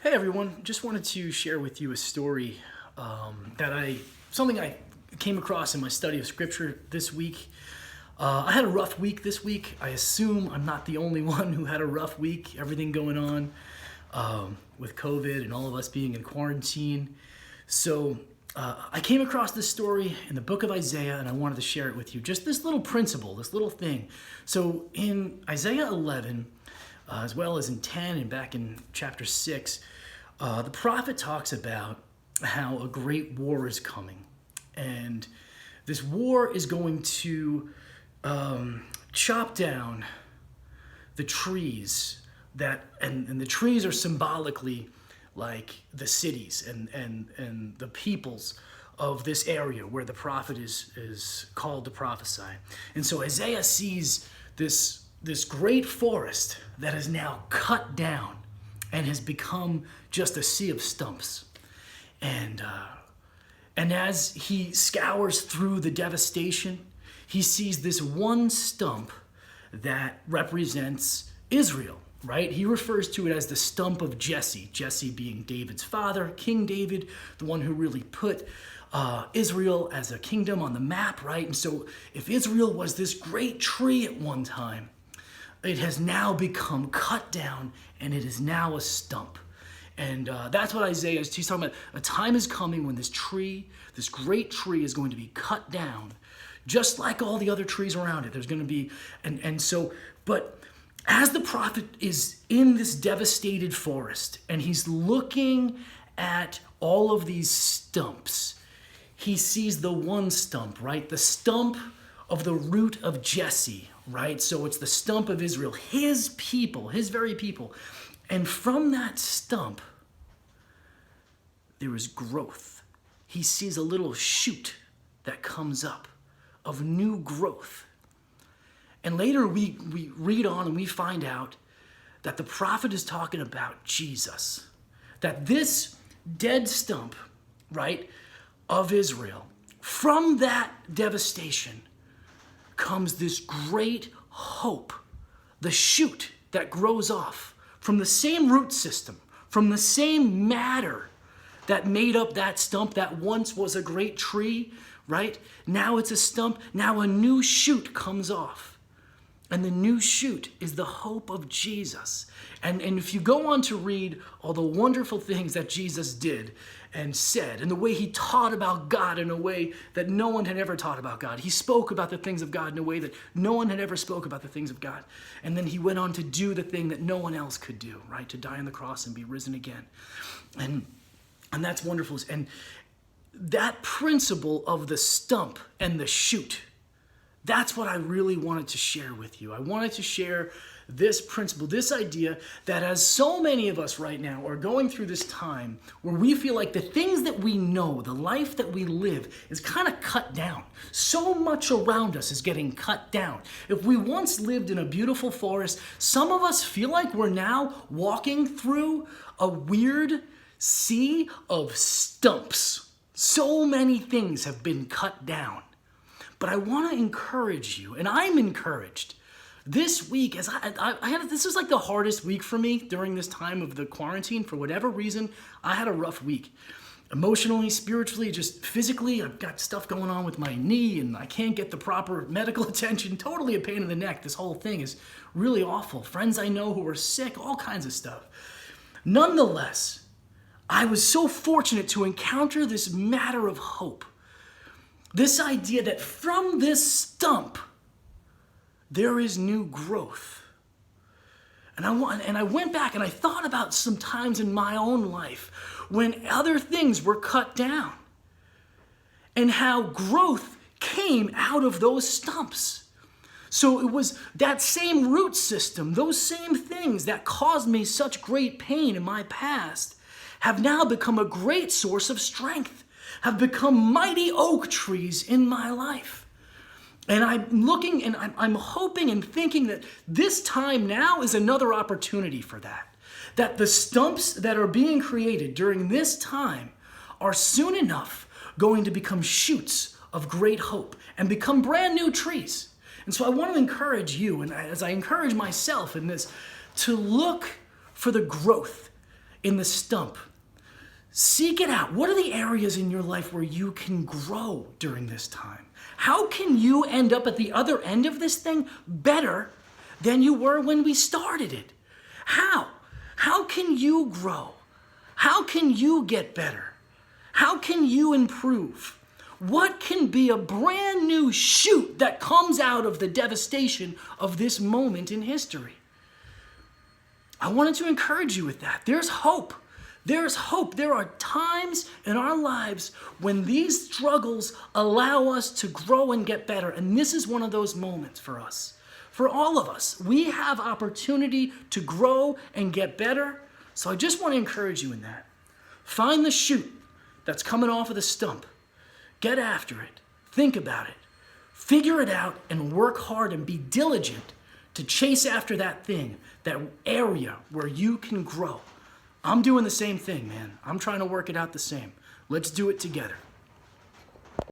Hey everyone, just wanted to share with you a story something I came across in my study of scripture this week. I had a rough week this week. I assume I'm not the only one who had a rough week, everything going on with COVID and all of us being in quarantine. So I came across this story in the book of Isaiah and I wanted to share it with you. Just this little principle, this little thing. So in Isaiah 11, as well as in 10 and back in chapter 6, the prophet talks about how a great war is coming. And this war is going to chop down the trees and the trees are symbolically like the cities and the peoples of this area where the prophet is called to prophesy. And so Isaiah sees this great forest that is now cut down and has become just a sea of stumps. And as he scours through the devastation, he sees this one stump that represents Israel, right? He refers to it as the stump of Jesse, Jesse being David's father, King David, the one who really put Israel as a kingdom on the map, right? And so if Israel was this great tree at one time, it has now become cut down and it is now a stump. And that's what Isaiah is. He's talking about a time is coming when this tree, this great tree, is going to be cut down, just like all the other trees around it. There's going to be, but as the prophet is in this devastated forest and he's looking at all of these stumps, he sees the one stump, right? The stump of the root of Jesse, right? So it's the stump of Israel, his people, his very people. And from that stump, there is growth. He sees a little shoot that comes up of new growth. And later we read on and we find out that the prophet is talking about Jesus. That this dead stump, right, of Israel, from that devastation comes this great hope, the shoot that grows off from the same root system, from the same matter that made up that stump that once was a great tree, right? Now it's a stump, now a new shoot comes off. And the new shoot is the hope of Jesus. And if you go on to read all the wonderful things that Jesus did and said, and the way he taught about God in a way that no one had ever taught about God. He spoke about the things of God in a way that no one had ever spoke about the things of God. And then he went on to do the thing that no one else could do, right? To die on the cross and be risen again. And that's wonderful. And that principle of the stump and the shoot, that's what I really wanted to share with you. I wanted to share this principle, this idea that as so many of us right now are going through this time where we feel like the things that we know, the life that we live is kind of cut down. So much around us is getting cut down. If we once lived in a beautiful forest, some of us feel like we're now walking through a weird sea of stumps. So many things have been cut down. But I want to encourage you, and I'm encouraged. This week, as this was like the hardest week for me during this time of the quarantine. For whatever reason, I had a rough week. Emotionally, spiritually, just physically, I've got stuff going on with my knee and I can't get the proper medical attention. Totally a pain in the neck. This whole thing is really awful. Friends I know who are sick, all kinds of stuff. Nonetheless, I was so fortunate to encounter this matter of hope. This idea that from this stump, there is new growth. And I went back and I thought about some times in my own life when other things were cut down and how growth came out of those stumps. So it was that same root system, those same things that caused me such great pain in my past have now become a great source of strength, have become mighty oak trees in my life. And I'm looking and I'm hoping and thinking that this time now is another opportunity for that. That the stumps that are being created during this time are soon enough going to become shoots of great hope and become brand new trees. And so I want to encourage you, and as I encourage myself in this, to look for the growth in the stump. Seek it out. What are the areas in your life where you can grow during this time? How can you end up at the other end of this thing better than you were when we started it? How? How can you grow? How can you get better? How can you improve? What can be a brand new shoot that comes out of the devastation of this moment in history? I wanted to encourage you with that. There's hope. There's hope. There are times in our lives when these struggles allow us to grow and get better. And this is one of those moments for us. For all of us, we have opportunity to grow and get better. So I just want to encourage you in that. Find the shoot that's coming off of the stump. Get after it. Think about it. Figure it out and work hard and be diligent to chase after that thing, that area where you can grow. I'm doing the same thing, man. I'm trying to work it out the same. Let's do it together.